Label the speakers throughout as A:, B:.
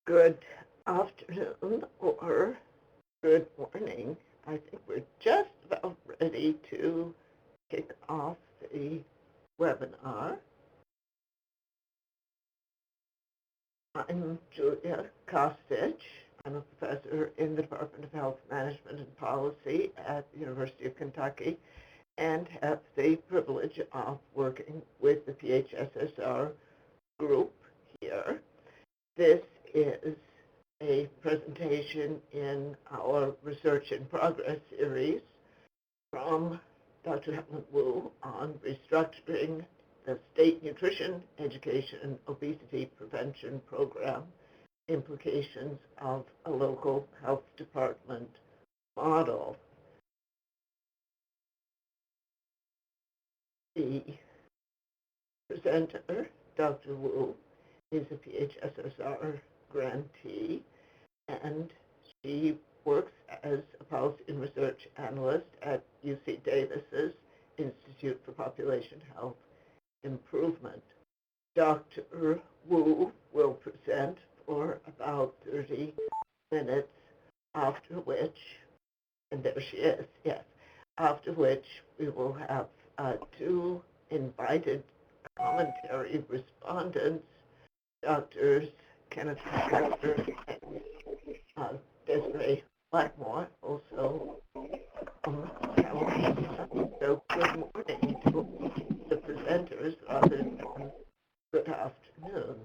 A: Good afternoon or good morning. I think we're just about ready to kick off the webinar. I'm Julia Kostic. I'm a professor in the Department of Health Management and Policy at the University of Kentucky and have the privilege of working with the PHSSR group here. This is a presentation in our Research in Progress series from Dr. Helen on restructuring the state nutrition, education, and obesity prevention program, implications of a local health department model. The presenter, Dr. Wu, is a PHSSR grantee, and she works as a policy and research analyst at UC Davis's Institute for Population Health Improvement. Dr. Wu will present for about 30 minutes, after which, and there she is, yes, after which we will have two invited commentary respondents, Drs. Kenneth Kaiser and Desiree Blackmore, also from California. So good morning to the presenters rather than good afternoon.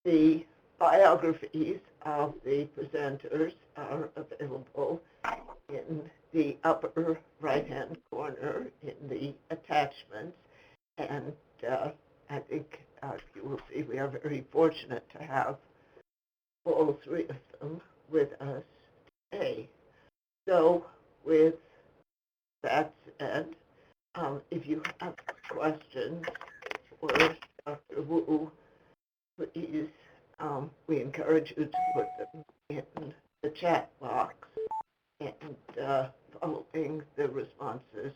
A: The biographies of the presenters are available in the upper right-hand corner in the attachments, and I think you will see we are very fortunate to have all three of them with us today. So with that said, if you have questions for Dr. Wu, please, we encourage you to put them in the chat box, and following the responses,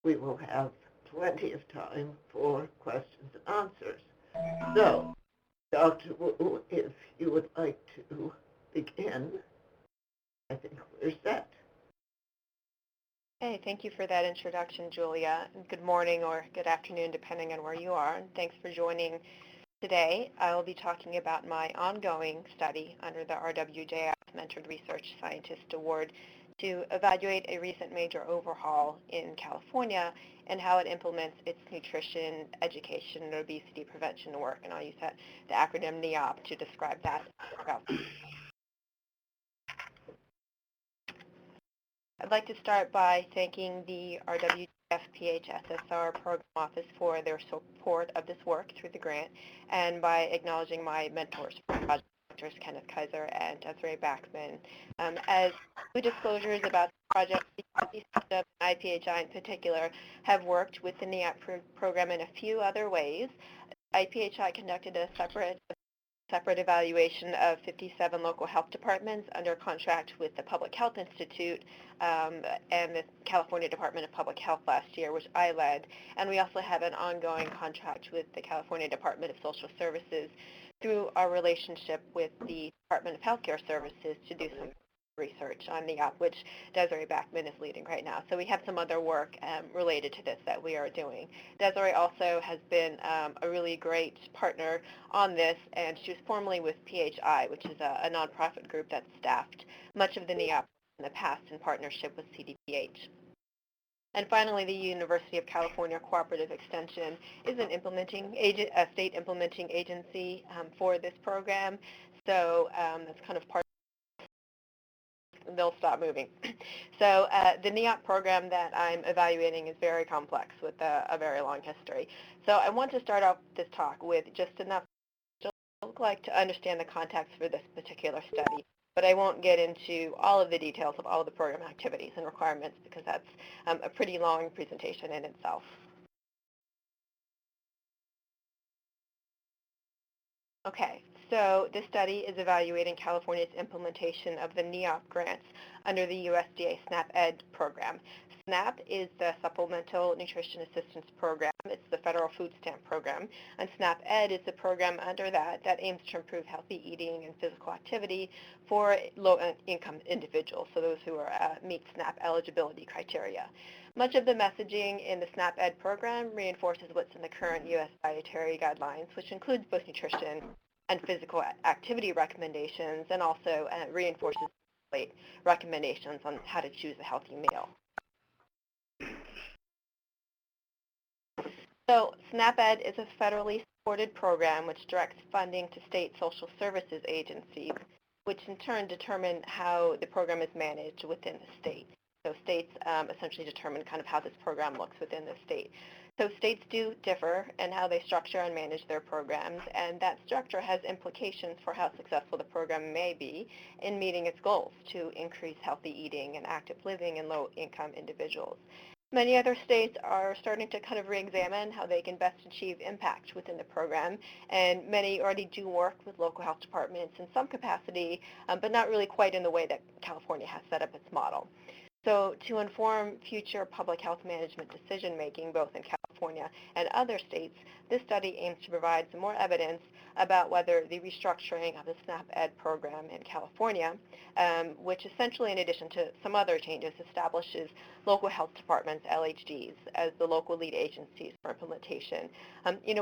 A: we will have plenty of time for questions and answers. So, Dr. Wu, if you would like to begin, I think we're set.
B: Hey, thank you for that introduction, Julia. Good morning or good afternoon, depending on where you are. And thanks for joining today. I will be talking about my ongoing study under the RWJS Mentored Research Scientist Award to evaluate a recent major overhaul in California and how it implements its nutrition, education, and obesity prevention work. And I'll use the acronym NEOP to describe that. I'd like to start by thanking the RWJS PHSSR Program Office for their support of this work through the grant, and by acknowledging my mentors for the project, Drs. Kenneth Kaiser and Desiree Backman. As new disclosures about the project, the IPHI in particular have worked with the NEOP program in a few other ways. IPHI conducted a separate evaluation of 57 local health departments under contract with the Public Health Institute and the California Department of Public Health last year, which I led. And we also have an ongoing contract with the California Department of Social Services through our relationship with the Department of Healthcare Services to do some research on NEOP, which Desiree Backman is leading right now. So we have some other work related to this that we are doing. Desiree also has been a really great partner on this, and she was formerly with PHI, which is a nonprofit group that staffed much of the NEOP in the past in partnership with CDPH. And finally, the University of California Cooperative Extension is an a state implementing agency for this program. So that's kind of part. They'll stop moving. So the NEOP program that I'm evaluating is very complex with a very long history. So I want to start off this talk with just enough to look like to understand the context for this particular study. But I won't get into all of the details of all of the program activities and requirements because that's a pretty long presentation in itself. Okay, So this study is evaluating California's implementation of the NEOP grants under the USDA SNAP-Ed program. SNAP is the Supplemental Nutrition Assistance Program. It's the federal food stamp program. And SNAP-Ed is the program under that aims to improve healthy eating and physical activity for low-income individuals, so those who meet SNAP eligibility criteria. Much of the messaging in the SNAP-Ed program reinforces what's in the current U.S. dietary guidelines, which includes both nutrition and physical activity recommendations, and also reinforces recommendations on how to choose a healthy meal. So SNAP-Ed is a federally supported program which directs funding to state social services agencies, which in turn determine how the program is managed within the state. So states essentially determine kind of how this program looks within the state. So states do differ in how they structure and manage their programs, and that structure has implications for how successful the program may be in meeting its goals to increase healthy eating and active living in low-income individuals. Many other states are starting to kind of re-examine how they can best achieve impact within the program, and many already do work with local health departments in some capacity, but not really quite in the way that California has set up its model. So to inform future public health management decision-making, both in California and other states, this study aims to provide some more evidence about whether the restructuring of the SNAP-Ed program in California, which essentially, in addition to some other changes, establishes local health departments, LHDs, as the local lead agencies for implementation,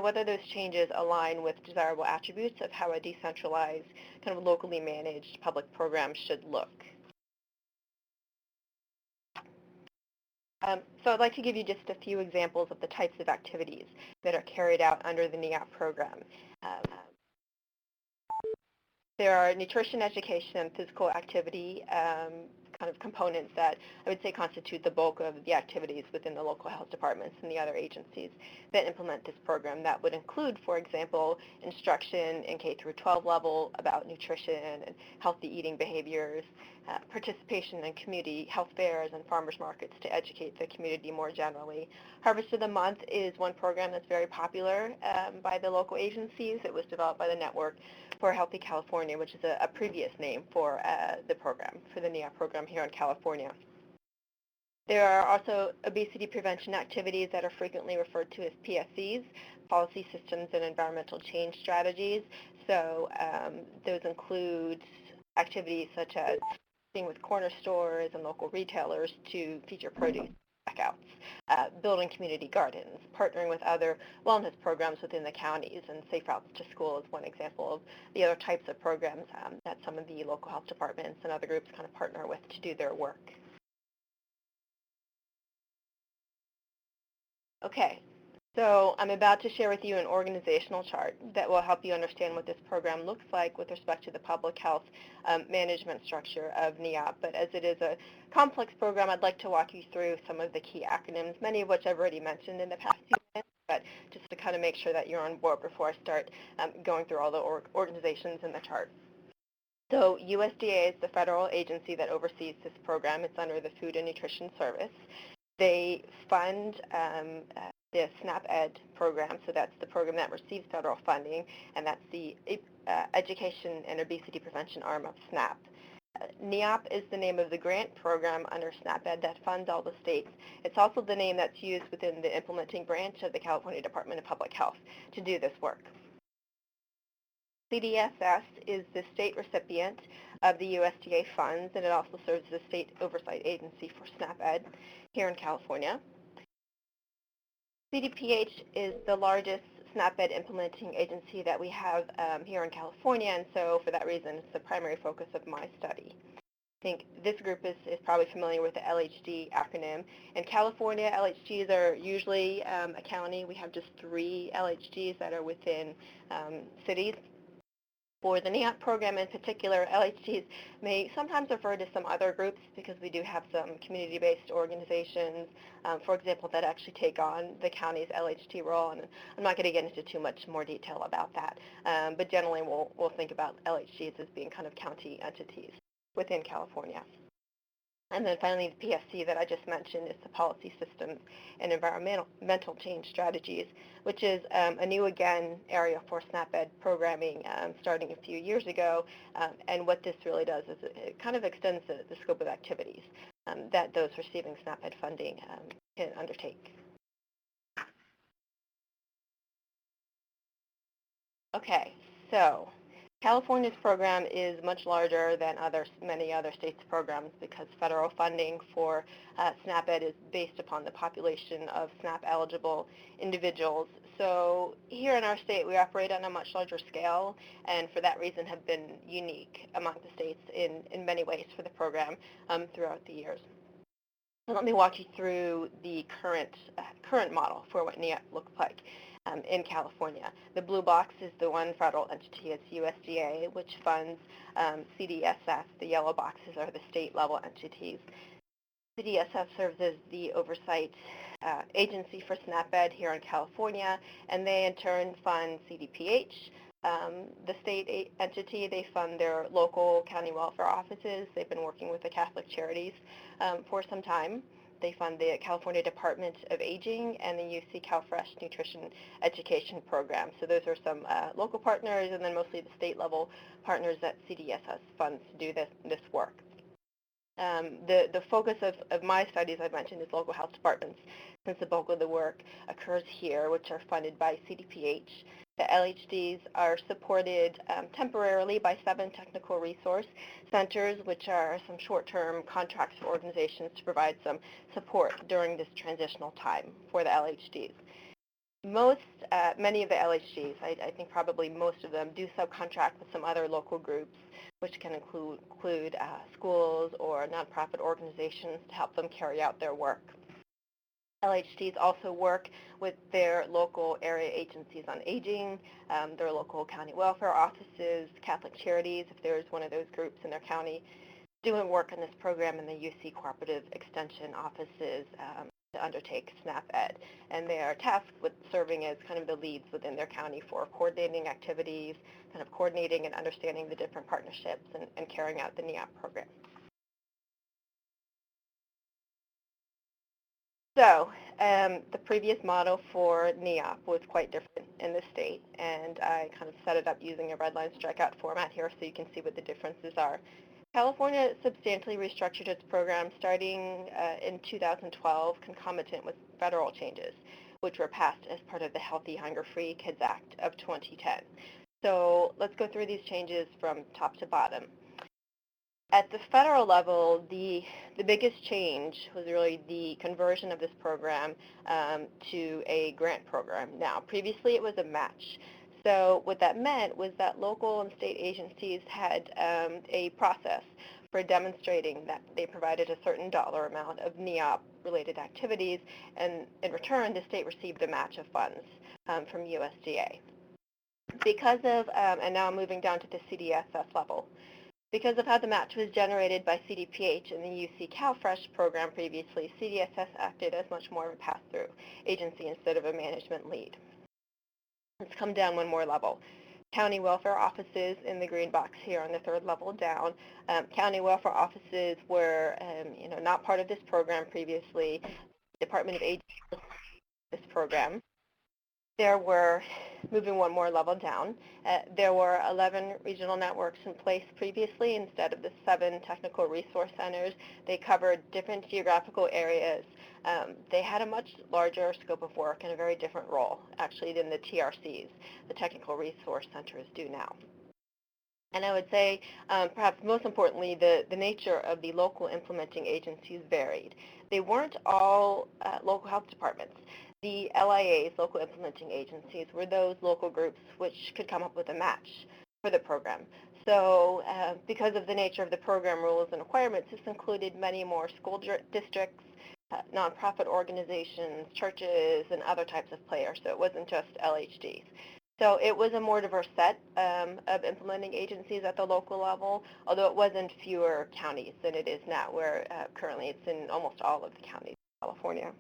B: whether those changes align with desirable attributes of how a decentralized, kind of locally managed public program should look. So I'd like to give you just a few examples of the types of activities that are carried out under the NEOP program. There are nutrition, education, and physical activity kind of components that I would say constitute the bulk of the activities within the local health departments and the other agencies that implement this program. That would include, for example, instruction in K through 12 level about nutrition and healthy eating behaviors, participation in community health fairs and farmers markets to educate the community more generally. Harvest of the Month is one program that's very popular by the local agencies. It was developed by the Network for Healthy California, which is a previous name for the program, for the NEOP program here in California. There are also obesity prevention activities that are frequently referred to as PSCs, Policy Systems and Environmental Change Strategies. So those include activities such as working with corner stores and local retailers to feature produce checkouts, building community gardens, partnering with other wellness programs within the counties, and Safe Routes to School is one example of the other types of programs that some of the local health departments and other groups kind of partner with to do their work. Okay, so I'm about to share with you an organizational chart that will help you understand what this program looks like with respect to the public health management structure of NEOP. But as it is a complex program, I'd like to walk you through some of the key acronyms, many of which I've already mentioned in the past few minutes, but just to kind of make sure that you're on board before I start going through all the organizations in the chart. So USDA is the federal agency that oversees this program. It's under the Food and Nutrition Service. They fund the SNAP-Ed program, so that's the program that receives federal funding, and that's the education and obesity prevention arm of SNAP. NEOP is the name of the grant program under SNAP-Ed that funds all the states. It's also the name that's used within the implementing branch of the California Department of Public Health to do this work. CDSS is the state recipient of the USDA funds, and it also serves as a state oversight agency for SNAP-Ed here in California. CDPH is the largest SNAP-Ed implementing agency that we have here in California, and so for that reason, it's the primary focus of my study. I think this group is probably familiar with the LHD acronym. In California, LHDs are usually a county. We have just 3 LHDs that are within cities. For the NEOP program in particular, LHDs may sometimes refer to some other groups because we do have some community-based organizations, for example, that actually take on the county's LHD role, and I'm not going to get into too much more detail about that, but generally we'll think about LHDs as being kind of county entities within California. And then finally, the PSC that I just mentioned is the Policy Systems and Environmental Change Strategies, which is a new, again, area for SNAP-Ed programming starting a few years ago. And what this really does is it kind of extends the scope of activities that those receiving SNAP-Ed funding can undertake. Okay, so California's program is much larger than many other states' programs because federal funding for SNAP-Ed is based upon the population of SNAP-eligible individuals. So here in our state, we operate on a much larger scale, and for that reason have been unique among the states in many ways for the program throughout the years. So let me walk you through the current model for what NEAP looks like in California. The blue box is the one federal entity. It's USDA, which funds CDSF. The yellow boxes are the state-level entities. CDSF serves as the oversight agency for SNAP-Ed here in California, and they in turn fund CDPH. The state entity, they fund their local county welfare offices. They've been working with the Catholic Charities for some time. They fund the California Department of Aging and the UC CalFresh Nutrition Education Program. So those are some local partners, and then mostly the state-level partners that CDSS funds to do this work. The focus of my studies, I mentioned, is local health departments, since the bulk of the work occurs here, which are funded by CDPH. The LHDs are supported temporarily by 7 technical resource centers, which are some short-term contracts for organizations to provide some support during this transitional time for the LHDs. Many of the LHDs, I think probably most of them, do subcontract with some other local groups, which can include schools or nonprofit organizations to help them carry out their work. LHDs also work with their local area agencies on aging, their local county welfare offices, Catholic Charities, if there's one of those groups in their county, doing work in this program in the UC Cooperative Extension offices to undertake SNAP-Ed. And they are tasked with serving as kind of the leads within their county for coordinating activities, kind of coordinating and understanding the different partnerships and carrying out the NEAP program. So the previous model for NEOP was quite different in the state, and I kind of set it up using a red line strikeout format here so you can see what the differences are. California substantially restructured its program starting in 2012, concomitant with federal changes, which were passed as part of the Healthy Hunger-Free Kids Act of 2010. So let's go through these changes from top to bottom. At the federal level, the biggest change was really the conversion of this program to a grant program. Now, previously it was a match. So what that meant was that local and state agencies had a process for demonstrating that they provided a certain dollar amount of NEOP-related activities, and in return, the state received a match of funds from USDA. Because of, and now I'm moving down to the CDSS level, because of how the match was generated by CDPH and the UC CalFresh program previously, CDSS acted as much more of a pass-through agency instead of a management lead. Let's come down one more level. County welfare offices in the green box here on the third level down. County welfare offices were not part of this program previously. Department of Aging this program. There were, moving one more level down, there were 11 regional networks in place previously instead of the 7 technical resource centers. They covered different geographical areas. They had a much larger scope of work and a very different role, actually, than the TRCs, the technical resource centers, do now. And I would say, perhaps most importantly, the nature of the local implementing agencies varied. They weren't all local health departments. The LIAs, local implementing agencies, were those local groups which could come up with a match for the program. So because of the nature of the program rules and requirements, this included many more school districts, nonprofit organizations, churches, and other types of players. So it wasn't just LHDs. So it was a more diverse set of implementing agencies at the local level, although it was in fewer counties than it is now, where currently it's in almost all of the counties in California.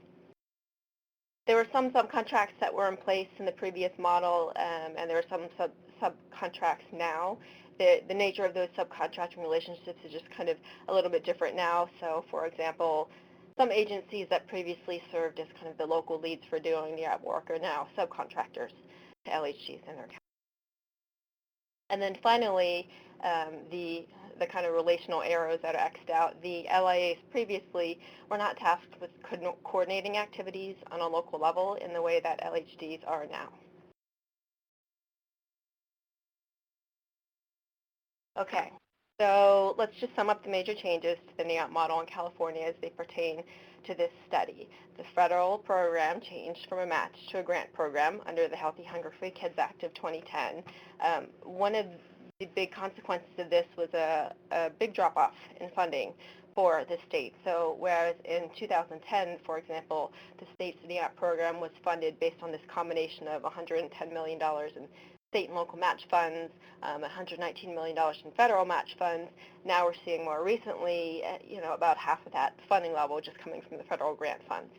B: There were some subcontracts that were in place in the previous model, and there are some subcontracts now. the nature of those subcontracting relationships is just kind of a little bit different now. So, for example, some agencies that previously served as kind of the local leads for doing the work are now subcontractors to LHGs in their county. And then finally, the kind of relational arrows that are X'd out, the LIAs previously were not tasked with coordinating activities on a local level in the way that LHDs are now. Okay, so let's just sum up the major changes to the NEOP model in California as they pertain to this study. The federal program changed from a match to a grant program under the Healthy Hunger-Free Kids Act of 2010. One of the big consequences of this was a big drop-off in funding for the state. So whereas in 2010, for example, the state's NEOP program was funded based on this combination of $110 million in state and local match funds, $119 million in federal match funds. Now we're seeing more recently, about half of that funding level just coming from the federal grant funds.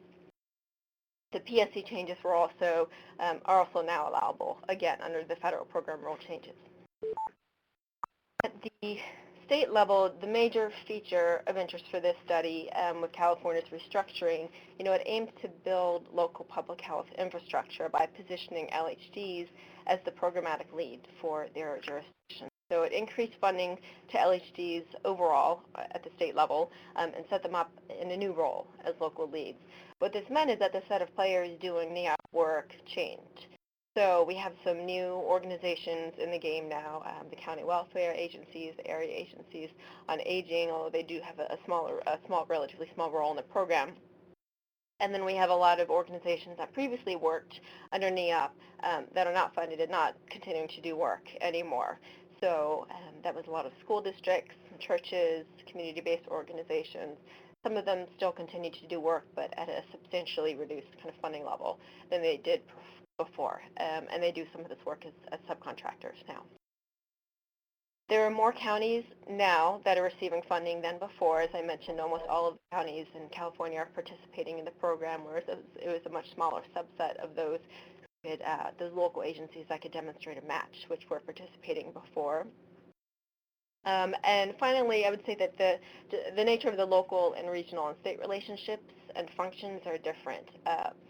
B: The PSC changes are also now allowable, again, under the federal program rule changes. At the state level, the major feature of interest for this study with California's restructuring, it aims to build local public health infrastructure by positioning LHDs as the programmatic lead for their jurisdiction. So it increased funding to LHDs overall at the state level and set them up in a new role as local leads. What this meant is that the set of players doing NEOP work changed. So we have some new organizations in the game now, the county welfare agencies, the area agencies on aging, although they do have a relatively small role in the program. And then we have a lot of organizations that previously worked under NEOP that are not funded and not continuing to do work anymore. So that was a lot of school districts, churches, community-based organizations. Some of them still continue to do work, but at a substantially reduced kind of funding level than they did before, and they do some of this work as subcontractors now. There are more counties now that are receiving funding than before. As I mentioned, almost all of the counties in California are participating in the program, whereas it was a much smaller subset of those local agencies that could demonstrate a match, which were participating before. And finally, I would say that the nature of the local and regional and state relationships and functions are different,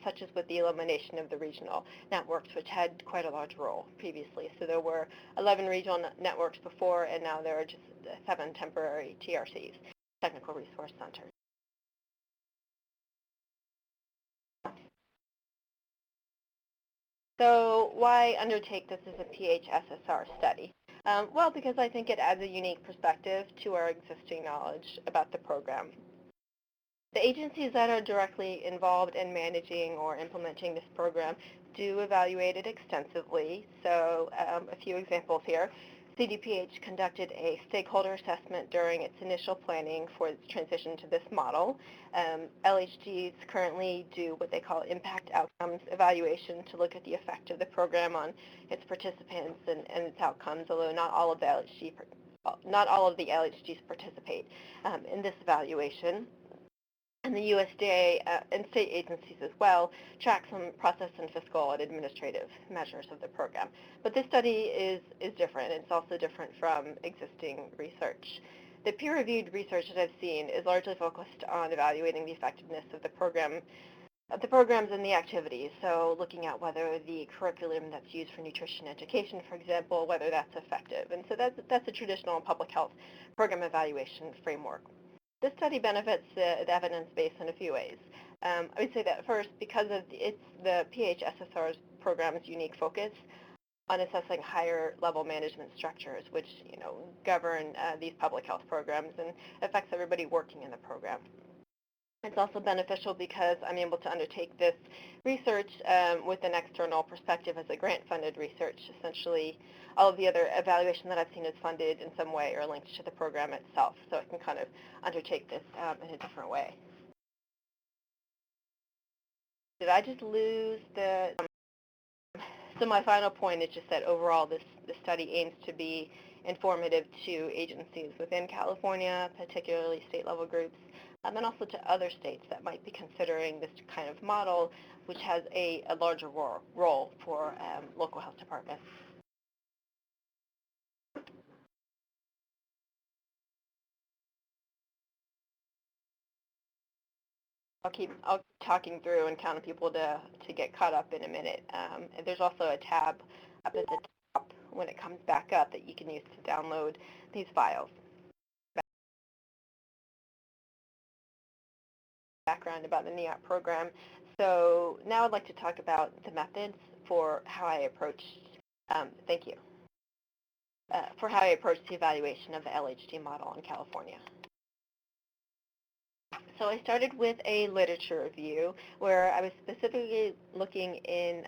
B: such as with the elimination of the regional networks, which had quite a large role previously. So there were 11 regional networks before, and now there are just 7 temporary TRCs, Technical Resource Centers. So why undertake this as a PHSSR study? Well, because I think it adds a unique perspective to our existing knowledge about the program. The agencies that are directly involved in managing or implementing this program do evaluate it extensively. So a few examples here. CDPH conducted a stakeholder assessment during its initial planning for its transition to this model. LHDs currently do what they call impact outcomes evaluation to look at the effect of the program on its participants and its outcomes, although not all of the LHDs participate in this evaluation. And the USDA and state agencies as well track some process and fiscal and administrative measures of the program. But this study is different. It's also different from existing research. The peer-reviewed research that I've seen is largely focused on evaluating the effectiveness of the programs and the activities. So looking at whether the curriculum that's used for nutrition education, for example, whether that's effective. And so that's a traditional public health program evaluation framework. This study benefits the evidence base in a few ways. I would say that first, because of the PHSSR's program's unique focus on assessing higher level management structures, which govern these public health programs and affects everybody working in the program. It's also beneficial because I'm able to undertake this research with an external perspective as a grant-funded research. Essentially, all of the other evaluation that I've seen is funded in some way or linked to the program itself, so I can kind of undertake this in a different way. Did I just lose the... So my final point is just that overall this study aims to be informative to agencies within California, particularly state-level groups, and also to other states that might be considering this kind of model, which has a larger role for local health departments. I'll keep talking through and counting people to get caught up in a minute. And there's also a tab up at the top when it comes back up that you can use to download these files. Background about the NEOP program. So now I'd like to talk about the methods for how I approached, thank you, for how I approached the evaluation of the LHD model in California. So I started with a literature review where I was specifically looking in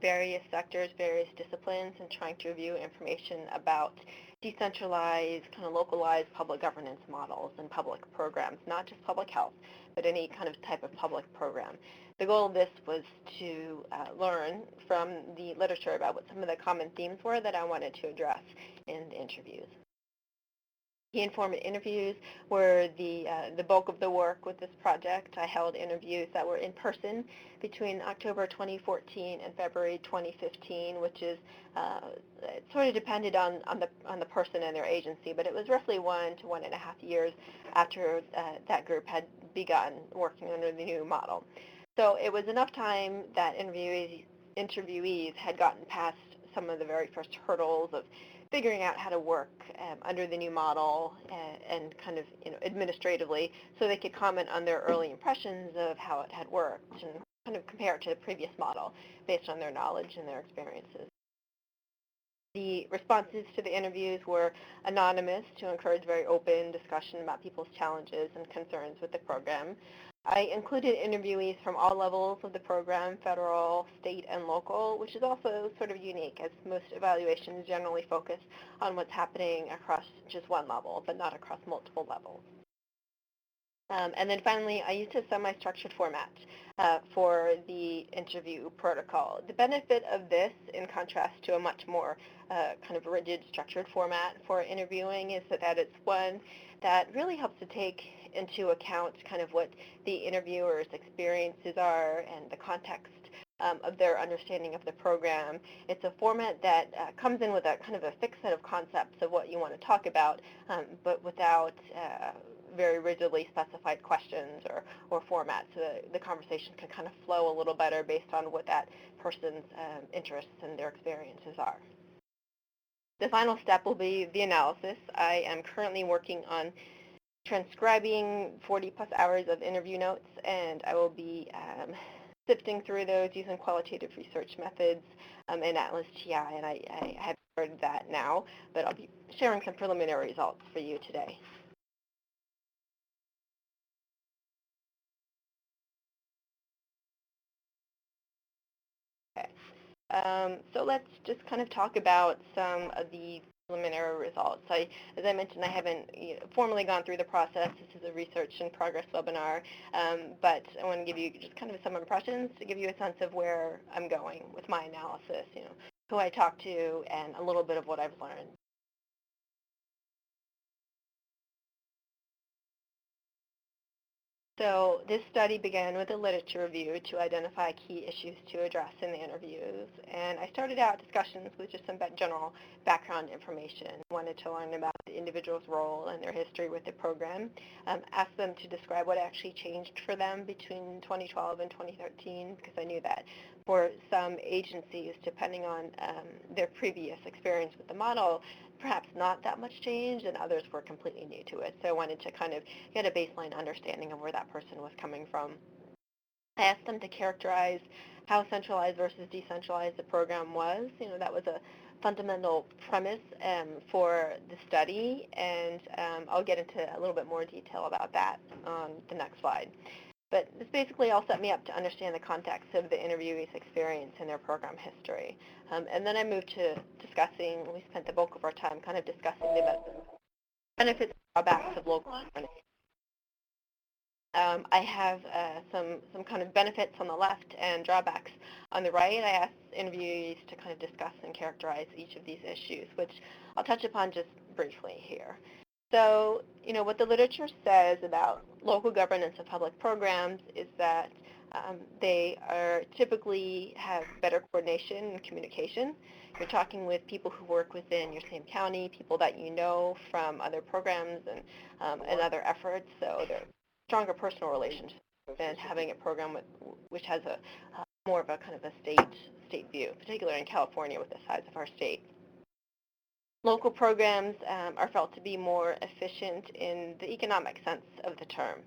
B: various sectors, various disciplines, and trying to review information about decentralized, kind of localized public governance models and public programs, not just public health, but any kind of type of public program. The goal of this was to learn from the literature about what some of the common themes were that I wanted to address in the interviews. Key informant interviews were the bulk of the work with this project. I held interviews that were in person between October 2014 and February 2015, which is it sort of depended on the person and their agency, but it was roughly 1 to 1.5 years after that group had begun working under the new model. So it was enough time that interviewees had gotten past some of the very first hurdles of figuring out how to work under the new model and kind of administratively, so they could comment on their early impressions of how it had worked and kind of compare it to the previous model based on their knowledge and their experiences. The responses to the interviews were anonymous to encourage very open discussion about people's challenges and concerns with the program. I included interviewees from all levels of the program, federal, state, and local, which is also sort of unique, as most evaluations generally focus on what's happening across just one level, but not across multiple levels. And then finally, I used a semi-structured format for the interview protocol. The benefit of this, in contrast to a much more kind of rigid structured format for interviewing, is that it's one that really helps to take into account kind of what the interviewer's experiences are and the context of their understanding of the program. It's a format that comes in with a kind of a fixed set of concepts of what you want to talk about, but without very rigidly specified questions or formats. So the conversation can kind of flow a little better based on what that person's interests and their experiences are. The final step will be the analysis. I am currently working on transcribing 40 plus hours of interview notes, and I will be sifting through those using qualitative research methods and Atlas TI, and I have started that now, but I'll be sharing some preliminary results for you today. Okay. So let's just kind of talk about some of the preliminary results. As I mentioned, I haven't formally gone through the process. This is a research in progress webinar, but I want to give you just kind of some impressions to give you a sense of where I'm going with my analysis, who I talked to, and a little bit of what I've learned. So this study began with a literature review to identify key issues to address in the interviews. And I started out discussions with just some general background information. I wanted to learn about the individual's role and their history with the program. Asked them to describe what actually changed for them between 2012 and 2013, because I knew that for some agencies, depending on their previous experience with the model, perhaps not that much change, and others were completely new to it. So I wanted to kind of get a baseline understanding of where that person was coming from. I asked them to characterize how centralized versus decentralized the program was. That was a fundamental premise for the study, and I'll get into a little bit more detail about that on the next slide. But this basically all set me up to understand the context of the interviewee's experience and their program history. And then I moved to discussing, we spent the bulk of our time kind of discussing the benefits and drawbacks of local governance. I have some kind of benefits on the left and drawbacks on the right. I asked interviewees to kind of discuss and characterize each of these issues, which I'll touch upon just briefly here. So, what the literature says about local governance of public programs is that they are typically have better coordination and communication. You're talking with people who work within your same county, people that you know from other programs and other efforts, so they're stronger personal relationships than having a program which has a more of a kind of a state view, particularly in California with the size of our state. Local programs are felt to be more efficient in the economic sense of the term.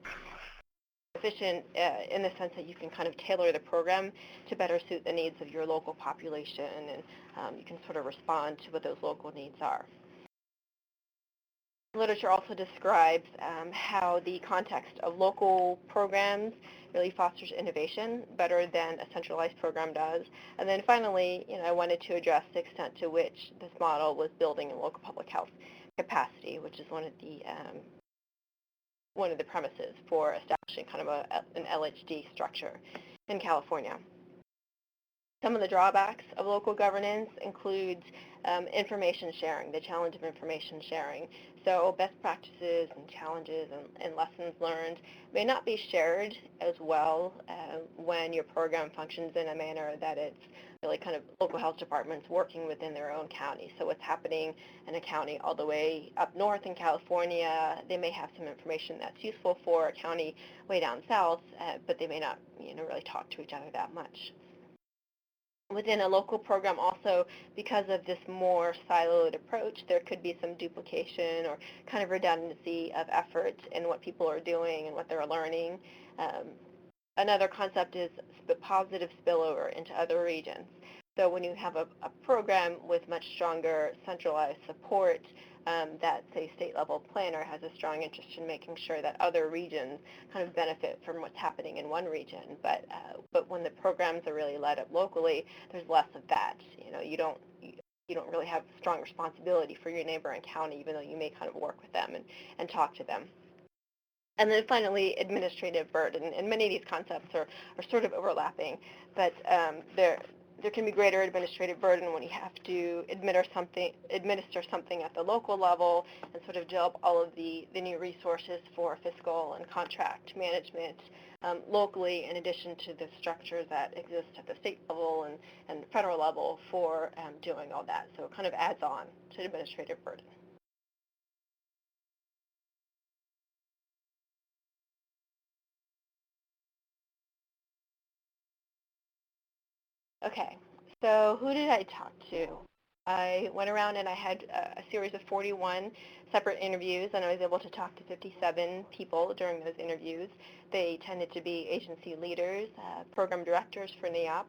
B: Efficient in the sense that you can kind of tailor the program to better suit the needs of your local population, and you can sort of respond to what those local needs are. Literature also describes how the context of local programs really fosters innovation better than a centralized program does. And then finally, I wanted to address the extent to which this model was building in local public health capacity, which is one of the premises for establishing kind of an LHD structure in California. Some of the drawbacks of local governance includes information sharing, the challenge of information sharing. So best practices and challenges and lessons learned may not be shared as well when your program functions in a manner that it's really kind of local health departments working within their own county. So what's happening in a county all the way up north in California, they may have some information that's useful for a county way down south, but they may not really talk to each other that much. Within a local program also, because of this more siloed approach, there could be some duplication or kind of redundancy of effort in what people are doing and what they're learning. Another concept is positive spillover into other regions. So when you have a program with much stronger centralized support, that, say, state-level planner has a strong interest in making sure that other regions kind of benefit from what's happening in one region. But when the programs are really led up locally, there's less of that. You don't really have strong responsibility for your neighboring county, even though you may kind of work with them and talk to them. And then finally, administrative burden. And many of these concepts are sort of overlapping, but there can be greater administrative burden when you have to administer something at the local level and sort of develop all of the new resources for fiscal and contract management locally, in addition to the structures that exist at the state level and federal level for doing all that. So it kind of adds on to administrative burden. Okay, so who did I talk to? I went around and I had a series of 41 separate interviews, and I was able to talk to 57 people during those interviews. They tended to be agency leaders, program directors for NEOP,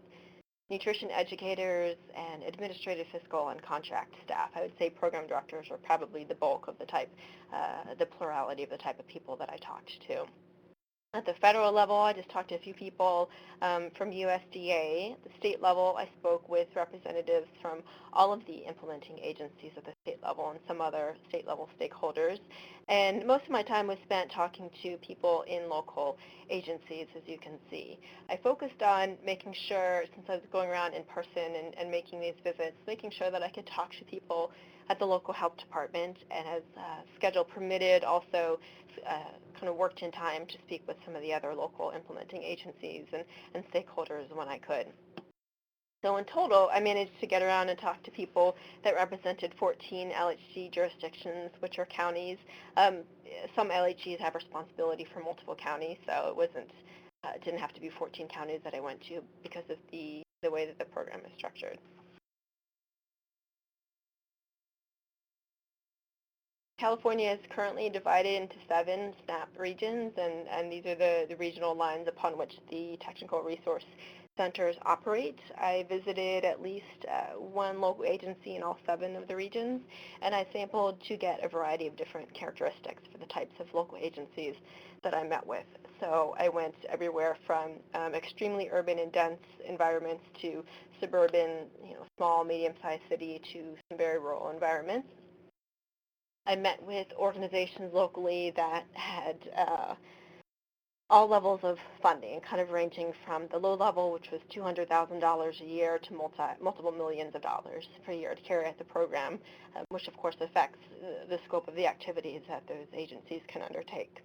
B: nutrition educators, and administrative, fiscal, and contract staff. I would say program directors are probably the bulk of the plurality of the type of people that I talked to. At the federal level, I just talked to a few people from USDA. At the state level, I spoke with representatives from all of the implementing agencies at the state level and some other state level stakeholders. And most of my time was spent talking to people in local agencies, as you can see. I focused on making sure, since I was going around in person and making these visits, making sure that I could talk to people at the local health department, and as schedule permitted, also kind of worked in time to speak with some of the other local implementing agencies and stakeholders when I could. So in total, I managed to get around and talk to people that represented 14 LHC jurisdictions, which are counties. Some LHCs have responsibility for multiple counties, so it didn't have to be 14 counties that I went to because of the way that the program is structured. California is currently divided into 7 SNAP regions, and these are the regional lines upon which the technical resource centers operate. I visited at least one local agency in all 7 of the regions, and I sampled to get a variety of different characteristics for the types of local agencies that I met with. So I went everywhere from extremely urban and dense environments to suburban, small, medium-sized city to some very rural environments. I met with organizations locally that had all levels of funding, kind of ranging from the low level, which was $200,000 a year, to multiple millions of dollars per year to carry out the program, which of course affects the scope of the activities that those agencies can undertake.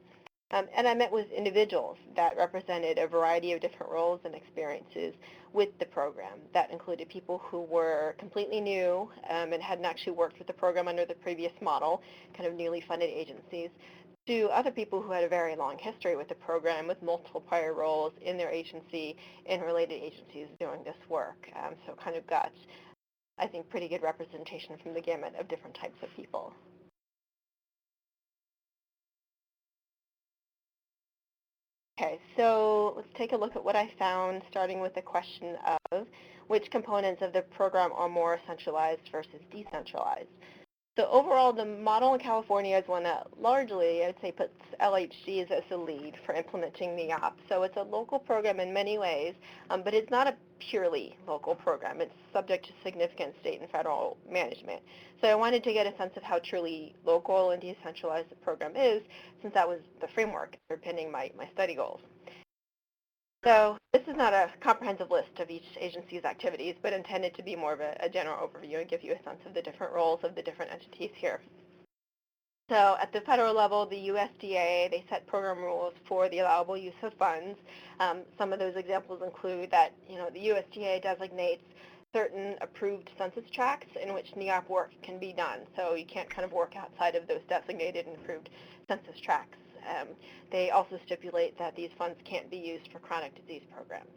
B: And I met with individuals that represented a variety of different roles and experiences with the program. That included people who were completely new and hadn't actually worked with the program under the previous model, kind of newly funded agencies, to other people who had a very long history with the program with multiple prior roles in their agency and related agencies doing this work. So kind of got, I think, pretty good representation from the gamut of different types of people. Okay, so let's take a look at what I found, starting with the question of which components of the program are more centralized versus decentralized. So overall, the model in California is one that largely, I'd say, puts LHCs as the lead for implementing NEOP. So it's a local program in many ways, but it's not a purely local program. It's subject to significant state and federal management. So I wanted to get a sense of how truly local and decentralized the program is, since that was the framework underpinning my study goals. So this is not a comprehensive list of each agency's activities, but intended to be more of a general overview and give you a sense of the different roles of the different entities here. So at the federal level, the USDA, they set program rules for the allowable use of funds. Some of those examples include that, the USDA designates certain approved census tracts in which NEOP work can be done. So you can't kind of work outside of those designated and approved census tracts. They also stipulate that these funds can't be used for chronic disease programs.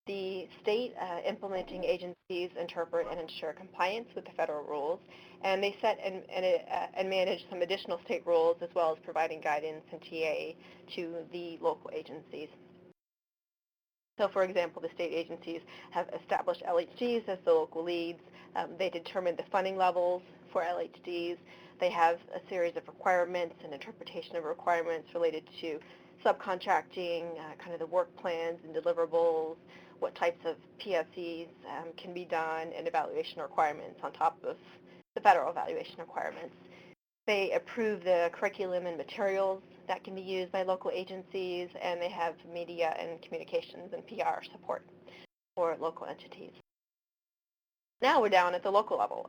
B: The state implementing agencies interpret and ensure compliance with the federal rules, and they set and manage some additional state rules, as well as providing guidance and TA to the local agencies. So, for example, the state agencies have established LHDs as the local leads. They determine the funding levels for LHDs. They have a series of requirements and interpretation of requirements related to subcontracting, kind of the work plans and deliverables, what types of PSEs can be done, and evaluation requirements on top of the federal evaluation requirements. They approve the curriculum and materials that can be used by local agencies, and they have media and communications and PR support for local entities. Now we're down at the local level,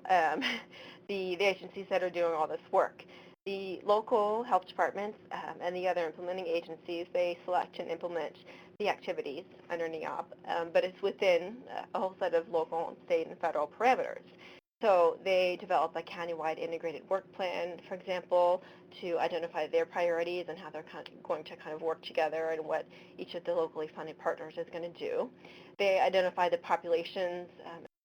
B: the agencies that are doing all this work. The local health departments and the other implementing agencies, they select and implement the activities under NEOP, but it's within a whole set of local, state, and federal parameters. So they develop a countywide integrated work plan, for example, to identify their priorities and how they're going to kind of work together and what each of the locally funded partners is going to do. They identify the populations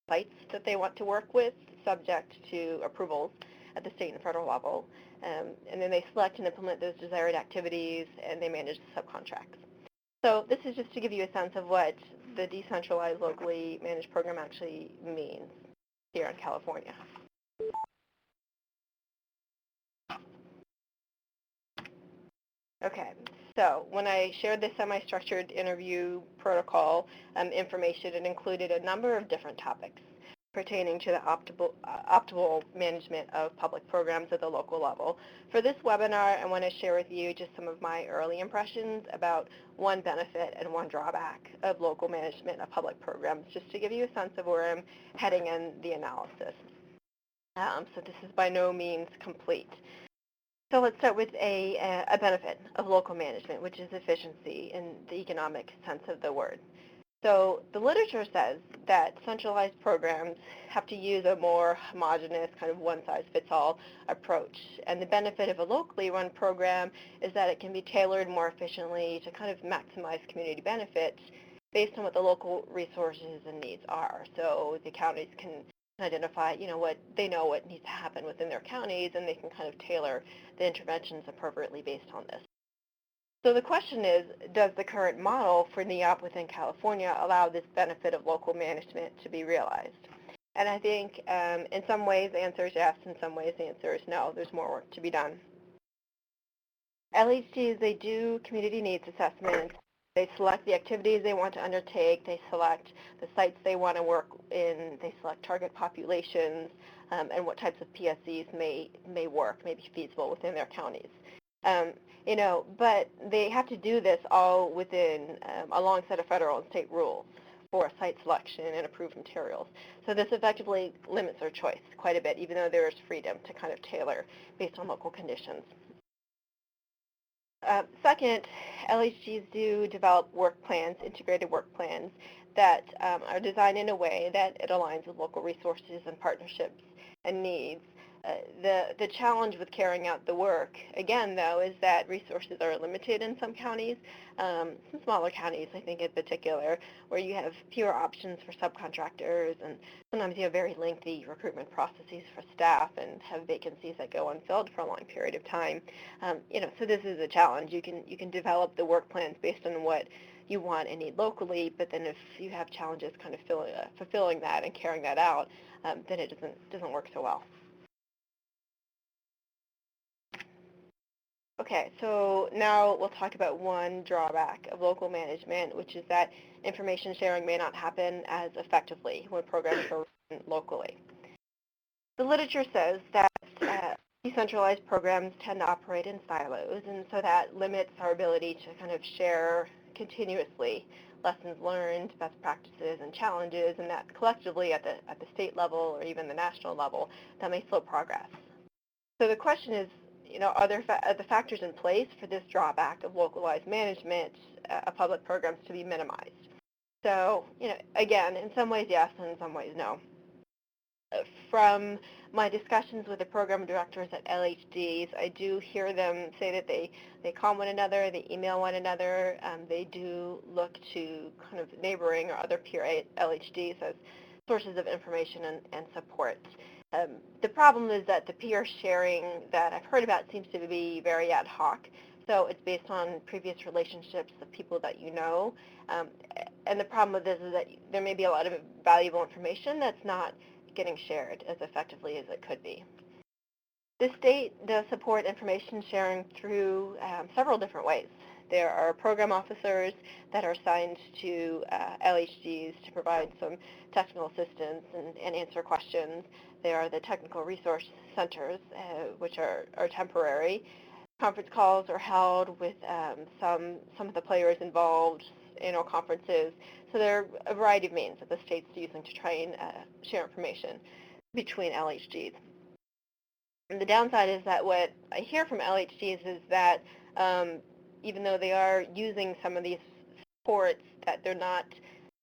B: sites that they want to work with, subject to approvals at the state and federal level. And then they select and implement those desired activities, and they manage the subcontracts. So this is just to give you a sense of what the decentralized, locally managed program actually means here in California. Okay, so when I shared the semi-structured interview protocol information, it included a number of different topics pertaining to the optimal management of public programs at the local level. For this webinar, I want to share with you just some of my early impressions about one benefit and one drawback of local management of public programs, just to give you a sense of where I'm heading in the analysis. So this is by no means complete. So let's start with a benefit of local management, which is efficiency in the economic sense of the word. So the literature says that centralized programs have to use a more homogeneous, kind of one-size-fits-all approach. And the benefit of a locally run program is that it can be tailored more efficiently to kind of maximize community benefits based on what the local resources and needs are. So the counties can identify, what needs to happen within their counties, and they can kind of tailor the interventions appropriately based on this. So the question is, does the current model for NEOP within California allow this benefit of local management to be realized? And I think in some ways the answer is yes, in some ways the answer is no. There's more work to be done. LHDs, they do community needs assessments. They select the activities they want to undertake. They select the sites they want to work in. They select target populations and what types of PSEs may work, may be feasible within their counties. But they have to do this all within a long set of federal and state rules for site selection and approved materials. So this effectively limits their choice quite a bit, even though there is freedom to kind of tailor based on local conditions. Second, LHGs do develop work plans, integrated work plans, that are designed in a way that it aligns with local resources and partnerships and needs. The challenge with carrying out the work, again, though, is that resources are limited in some counties, some smaller counties, I think, in particular, where you have fewer options for subcontractors, and sometimes you have very lengthy recruitment processes for staff and have vacancies that go unfilled for a long period of time. So this is a challenge. You can develop the work plans based on what you want and need locally, but then if you have challenges kind of fulfilling that and carrying that out, then it doesn't work so well. Okay, so now we'll talk about one drawback of local management, which is that information sharing may not happen as effectively when programs are run locally. The literature says that decentralized programs tend to operate in silos, and so that limits our ability to kind of share continuously lessons learned, best practices, and challenges, and that collectively at the state level or even the national level, that may slow progress. So the question is, are the factors in place for this drawback of localized management of public programs to be minimized? So, again, in some ways yes, and in some ways no. From my discussions with the program directors at LHDs, I do hear them say that they call one another, they email one another, they do look to kind of neighboring or other peer LHDs as sources of information and support. The problem is that the peer sharing that I've heard about seems to be very ad hoc. So it's based on previous relationships of people that you know. And the problem with this is that there may be a lot of valuable information that's not getting shared as effectively as it could be. The state does support information sharing through several different ways. There are program officers that are assigned to LHDs to provide some technical assistance and answer questions. There are the technical resource centers, which are temporary. Conference calls are held with some of the players involved, annual conferences. So there are a variety of means that the state's using to try and share information between LHDs. And the downside is that what I hear from LHDs is that even though they are using some of these supports, that they're not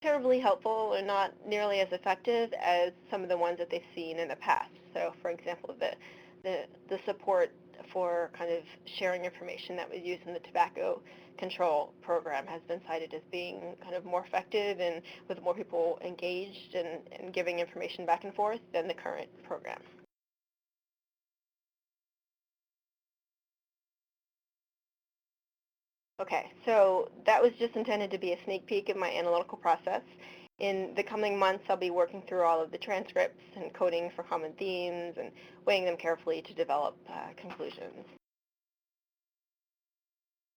B: terribly helpful or not nearly as effective as some of the ones that they've seen in the past. So, for example, the support for kind of sharing information that was used in the tobacco control program has been cited as being kind of more effective and with more people engaged and giving information back and forth than the current program. Okay, so that was just intended to be a sneak peek of my analytical process. In the coming months, I'll be working through all of the transcripts and coding for common themes and weighing them carefully to develop conclusions.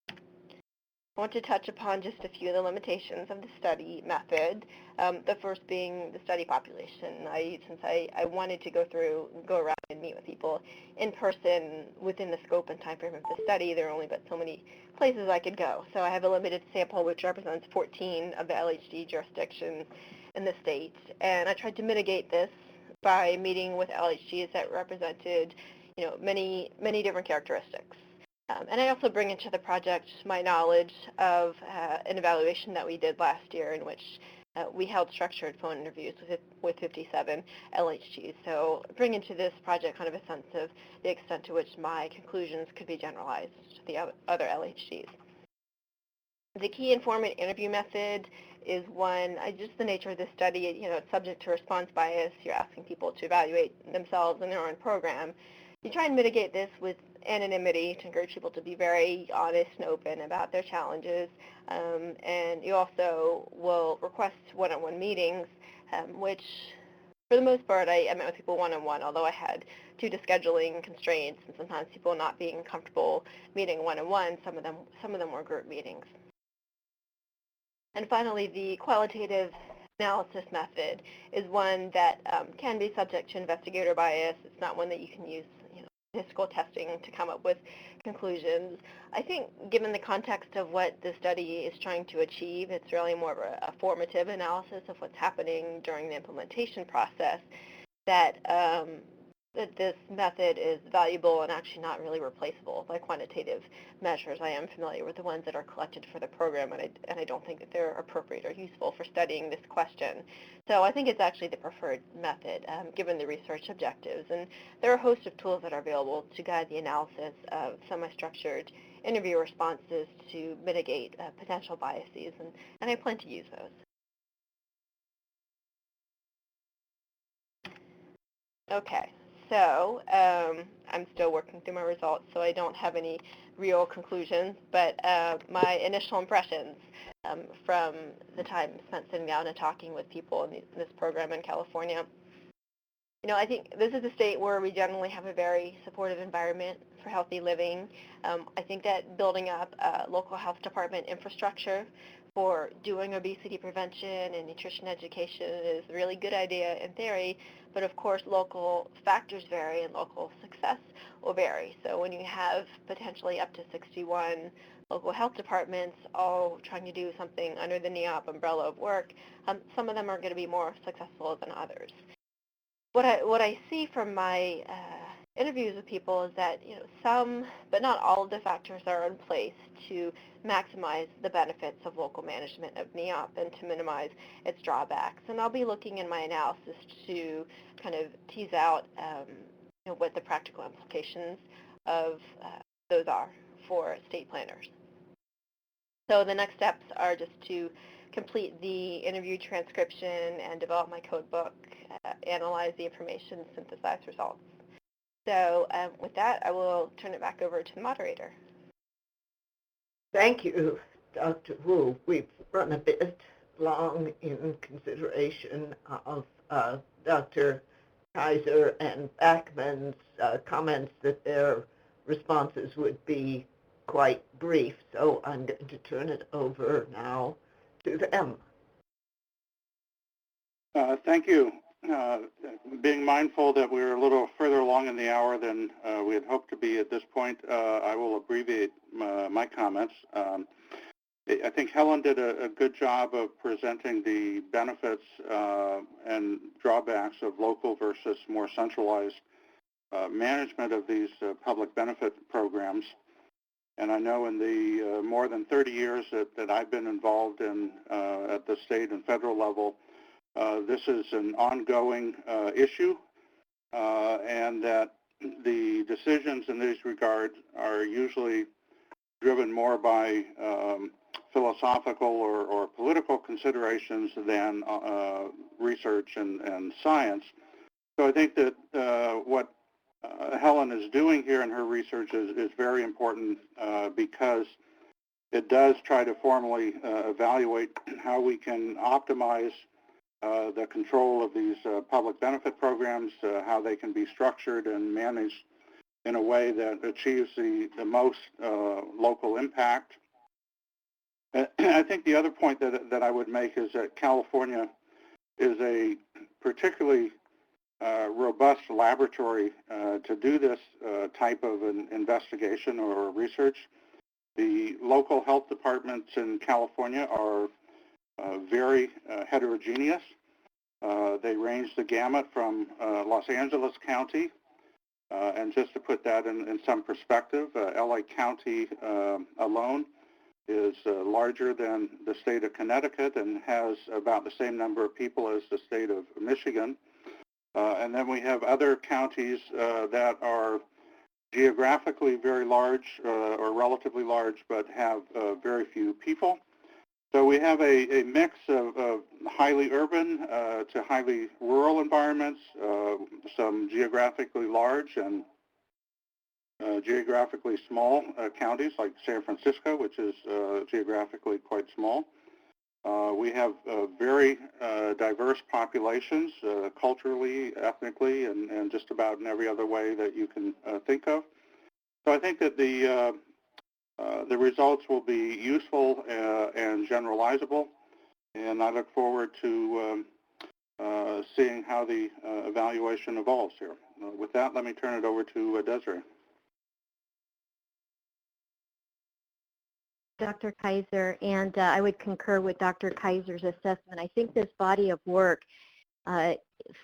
B: I want to touch upon just a few of the limitations of the study method, the first being the study population. Since I wanted to go around and meet with people in person within the scope and time frame of the study, there are only but so many places I could go. So I have a limited sample which represents 14 of the LHD jurisdictions in the state, and I tried to mitigate this by meeting with LHDs that represented many different characteristics. And I also bring into the project my knowledge of an evaluation that we did last year in which we held structured phone interviews with 57 LHGs. So bring into this project kind of a sense of the extent to which my conclusions could be generalized to the other LHGs. The key informant interview method is just the nature of this study, it's subject to response bias. You're asking people to evaluate themselves and their own program. You try and mitigate this with anonymity to encourage people to be very honest and open about their challenges. And you also will request one-on-one meetings, which for the most part I met with people one-on-one, although I had due to scheduling constraints and sometimes people not being comfortable meeting one-on-one, some of them were group meetings. And finally, the qualitative analysis method is one that can be subject to investigator bias. It's not one that you can use statistical testing to come up with conclusions. I think given the context of what the study is trying to achieve, it's really more of a formative analysis of what's happening during the implementation process that that this method is valuable and actually not really replaceable by quantitative measures. I am familiar with the ones that are collected for the program, and I don't think that they're appropriate or useful for studying this question. So I think it's actually the preferred method, given the research objectives. And there are a host of tools that are available to guide the analysis of semi-structured interview responses to mitigate potential biases, and I plan to use those. Okay, so I'm still working through my results, so I don't have any real conclusions, but my initial impressions from the time spent sitting down and talking with people in this program in California. I think this is a state where we generally have a very supportive environment for healthy living. I think that building up a local health department infrastructure for doing obesity prevention and nutrition education is a really good idea in theory, but of course local factors vary and local success will vary. So when you have potentially up to 61 local health departments all trying to do something under the NEOP umbrella of work, some of them are going to be more successful than others. What I see from my interviews with people is that some, but not all of the factors are in place to maximize the benefits of local management of NEOP and to minimize its drawbacks. And I'll be looking in my analysis to kind of tease out what the practical implications of those are for state planners. So the next steps are just to complete the interview transcription and develop my code book, analyze the information, synthesize results. So with that, I will turn it back over to the moderator.
A: Thank you, Dr. Wu. We've run a bit long in consideration of Dr. Kaiser and Backman's comments that their responses would be quite brief, so I'm going to turn it over now to them.
C: Thank you. Being mindful that we're a little further along in the hour than we had hoped to be at this point, I will abbreviate my comments. I think Helen did a good job of presenting the benefits and drawbacks of local versus more centralized management of these public benefit programs. And I know in the more than 30 years that I've been involved in at the state and federal level, this is an ongoing issue, and that the decisions in these regards are usually driven more by philosophical or political considerations than research and science. So I think that what Helen is doing here in her research is very important because it does try to formally evaluate how we can optimize the control of these public benefit programs, how they can be structured and managed in a way that achieves the most local impact. I think the other point that I would make is that California is a particularly robust laboratory to do this type of an investigation or research. The local health departments in California are very heterogeneous. They range the gamut from Los Angeles County, and just to put that in some perspective, LA County alone is larger than the state of Connecticut and has about the same number of people as the state of Michigan. And then we have other counties that are geographically very large or relatively large but have very few people. So we have a mix of highly urban to highly rural environments, some geographically large and geographically small counties like San Francisco, which is geographically quite small. We have very diverse populations, culturally, ethnically, and just about in every other way that you can think of. So I think that the results will be useful and generalizable, and I look forward to seeing how the evaluation evolves here. With that, let me turn it over to Desiree.
D: Dr. Kaiser, and I would concur with Dr. Kaiser's assessment. I think this body of work uh,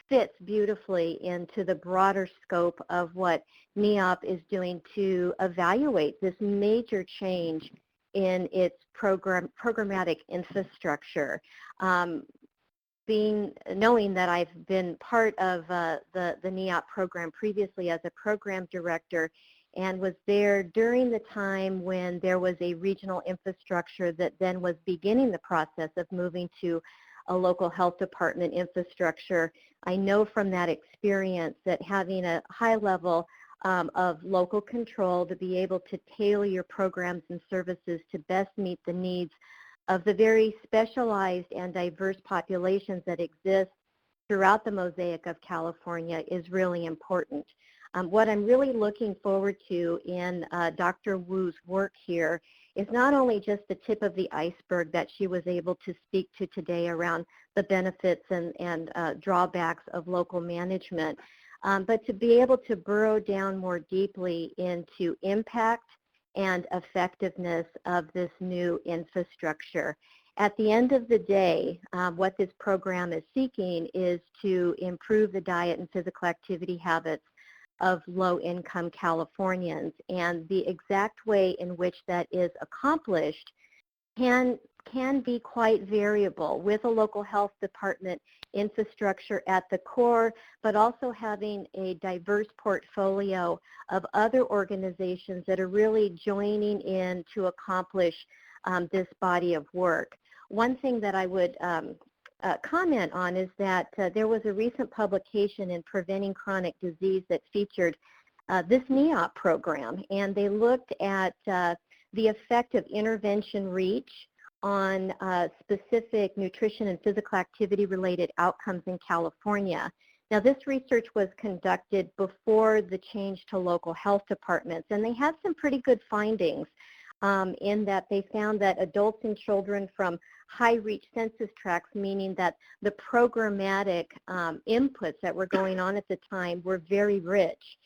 D: fits beautifully into the broader scope of what NEOP is doing to evaluate this major change in its programmatic infrastructure. Knowing that I've been part of the NEOP program previously as a program director, and was there during the time when there was a regional infrastructure that then was beginning the process of moving to a local health department infrastructure. I know from that experience that having a high level of local control to be able to tailor your programs and services to best meet the needs of the very specialized and diverse populations that exist throughout the mosaic of California is really important. What I'm really looking forward to in Dr. Wu's work here is not only just the tip of the iceberg that she was able to speak to today around the benefits and drawbacks of local management, but to be able to burrow down more deeply into impact and effectiveness of this new infrastructure. At the end of the day, what this program is seeking is to improve the diet and physical activity habits of low-income Californians, and the exact way in which that is accomplished can be quite variable, with a local health department infrastructure at the core, but also having a diverse portfolio of other organizations that are really joining in to accomplish this body of work. One thing that I would comment on is that there was a recent publication in Preventing Chronic Disease that featured this NEOP program, and they looked at the effect of intervention reach on specific nutrition and physical activity related outcomes in California. Now, this research was conducted before the change to local health departments, and they had some pretty good findings in that they found that adults and children from high-reach census tracts, meaning that the programmatic inputs that were going on at the time were very rich.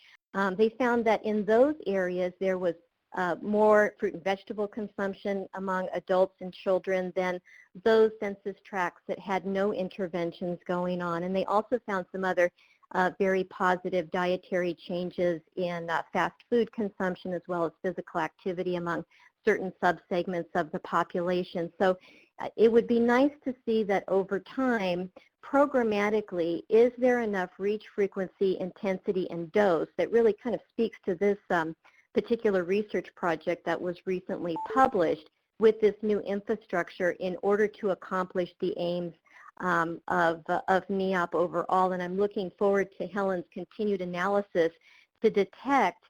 D: They found that in those areas there was more fruit and vegetable consumption among adults and children than those census tracts that had no interventions going on. And they also found some other very positive dietary changes in fast food consumption as well as physical activity among certain subsegments of the population. So it would be nice to see that over time, programmatically, is there enough reach, frequency, intensity, and dose that really kind of speaks to this particular research project that was recently published with this new infrastructure in order to accomplish the aims of NEOP overall. And I'm looking forward to Helen's continued analysis to detect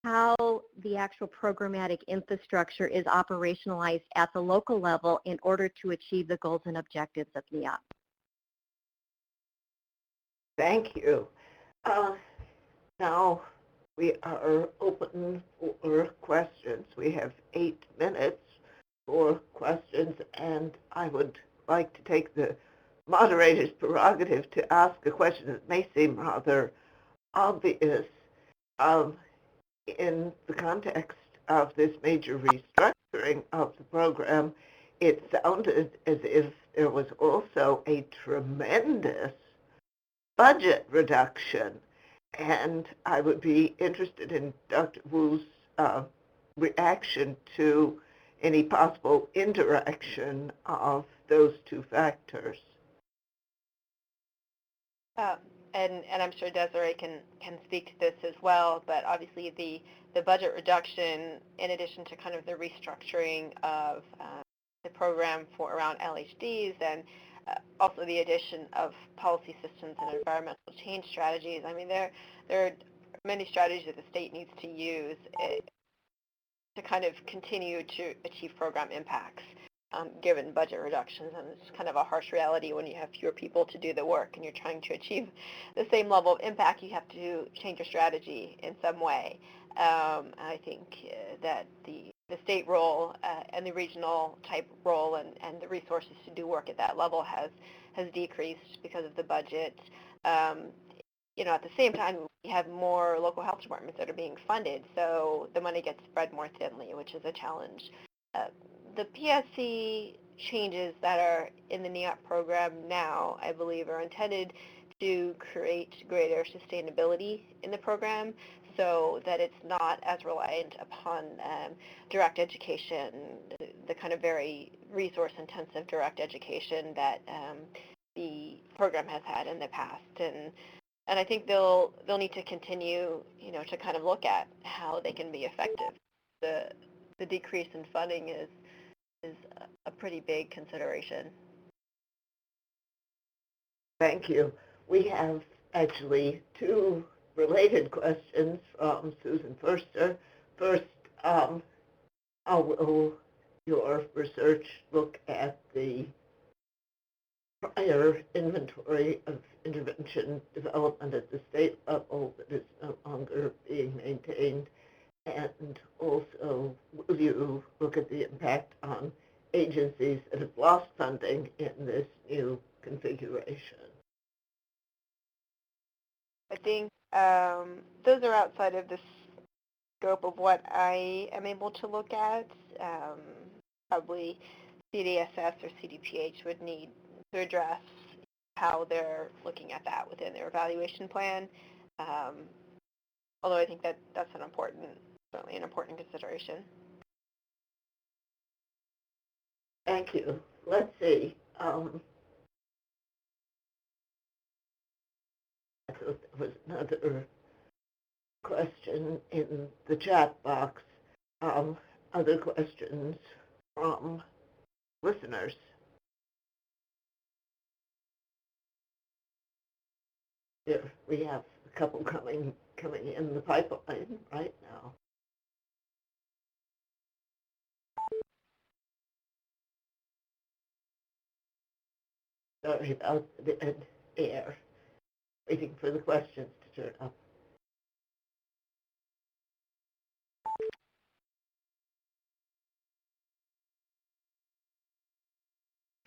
D: how the actual programmatic infrastructure is operationalized at the local level in order to achieve the goals and objectives of NEOP.
A: Thank you. Now we are open for questions. We have 8 minutes for questions, and I would like to take the moderator's prerogative to ask a question that may seem rather obvious. In the context of this major restructuring of the program, it sounded as if there was also a tremendous budget reduction. And I would be interested in Dr. Wu's reaction to any possible interaction of those two factors.
B: And I'm sure Desiree can speak to this as well, but obviously the budget reduction, in addition to kind of the restructuring of the program for around LHDs and also the addition of policy systems and environmental change strategies. I mean, there are many strategies that the state needs to use to kind of continue to achieve program impacts. Given budget reductions, and it's kind of a harsh reality when you have fewer people to do the work and you're trying to achieve the same level of impact, you have to change your strategy in some way. I think that the state role and the regional type role and the resources to do work at that level has decreased because of the budget. You know, at the same time, we have more local health departments that are being funded, so the money gets spread more thinly, which is a challenge. The PSC changes that are in the NEOP program now, I believe, are intended to create greater sustainability in the program so that it's not as reliant upon direct education, the kind of very resource-intensive direct education that the program has had in the past. And I think they'll need to continue, to kind of look at how they can be effective. The decrease in funding is a pretty big consideration.
A: Thank you. We have actually two related questions from Susan Forster. First, how will your research look at the prior inventory of intervention development at the state level that is no longer being maintained? And also, will you look at the impact on agencies that have lost funding in this new configuration?
B: I think those are outside of the scope of what I am able to look at. Probably CDSS or CDPH would need to address how they're looking at that within their evaluation plan. Although I think that's certainly an important consideration.
A: Thank you. Let's see. I thought there was another question in the chat box. Other questions from listeners? Here, we have a couple coming in the pipeline right now. Sorry about the dead air. Waiting for the questions to turn up.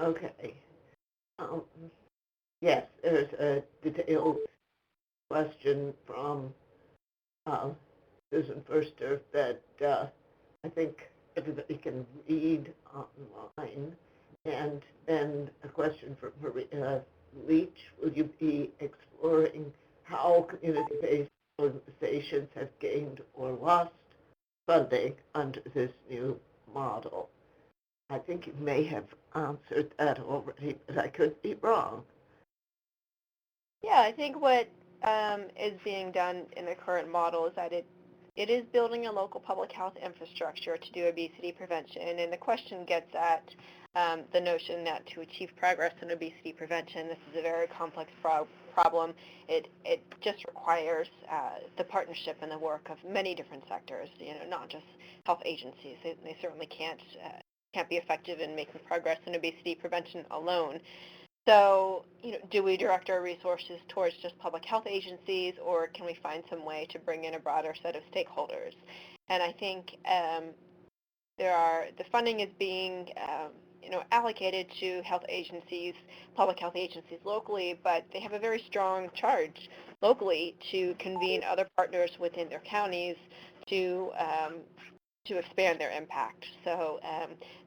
A: Okay. Yes, there's a detailed question from Susan Forster that I think everybody can read online. And then a question from Maria Leach. Will you be exploring how community-based organizations have gained or lost funding under this new model? I think you may have answered that already, but I could be wrong.
B: Yeah, I think what is being done in the current model is that it is building a local public health infrastructure to do obesity prevention, and the question gets at the notion that to achieve progress in obesity prevention, this is a very complex problem. It just requires the partnership and the work of many different sectors, not just health agencies. They certainly can't be effective in making progress in obesity prevention alone. So, do we direct our resources towards just public health agencies, or can we find some way to bring in a broader set of stakeholders? And I think the funding is being allocated to health agencies, public health agencies locally, but they have a very strong charge locally to convene other partners within their counties to expand their impact. So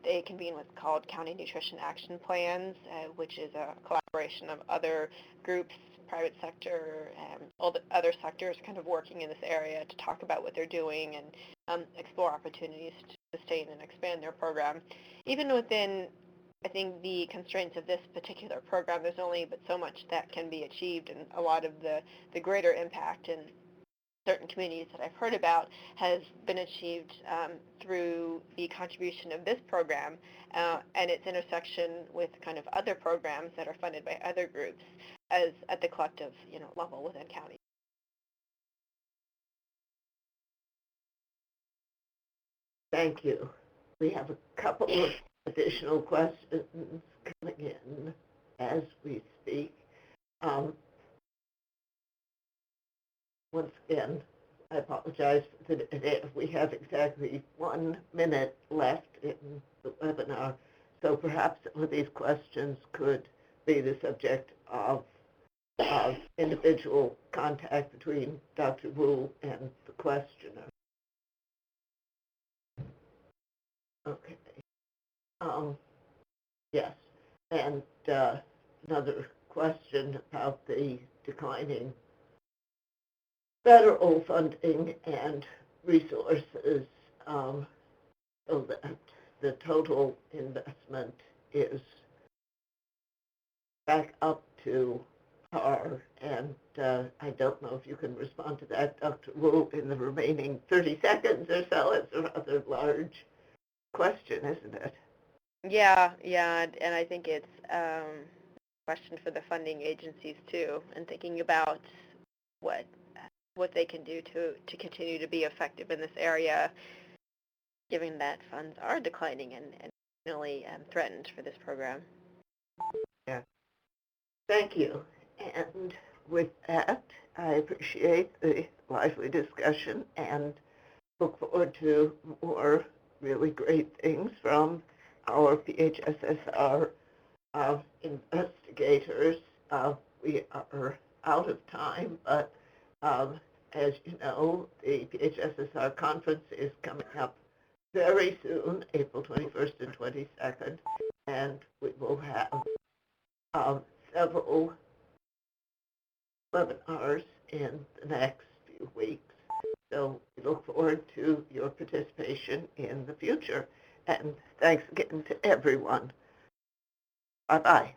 B: they convene what's called County Nutrition Action Plans, which is a collaboration of other groups, private sector, all the other sectors kind of working in this area to talk about what they're doing and explore opportunities to sustain and expand their program. Even within, I think, the constraints of this particular program, there's only but so much that can be achieved, and a lot of the greater impact in certain communities that I've heard about has been achieved through the contribution of this program and its intersection with kind of other programs that are funded by other groups as at the collective level within counties.
A: Thank you. We have a couple of additional questions coming in as we speak. Once again, I apologize for the delay. We have exactly 1 minute left in the webinar, so perhaps some of these questions could be the subject of individual contact between Dr. Wu and the questioner. Okay. Yes. And another question about the declining federal funding and resources, so that the total investment is back up to par. And I don't know if you can respond to that, Dr. Wu, in the remaining 30 seconds or so. It's a rather large question, isn't it?
B: Yeah, and I think it's a question for the funding agencies too, and thinking about what they can do to continue to be effective in this area, given that funds are declining and really threatened for this program.
A: Yeah. Thank you. And with that, I appreciate the lively discussion and look forward to more really great things from our PHSSR investigators. We are out of time, but as you know, the PHSSR conference is coming up very soon, April 21st and 22nd, and we will have several webinars in the next few weeks. So we look forward to your participation in the future. And thanks again to everyone. Bye-bye.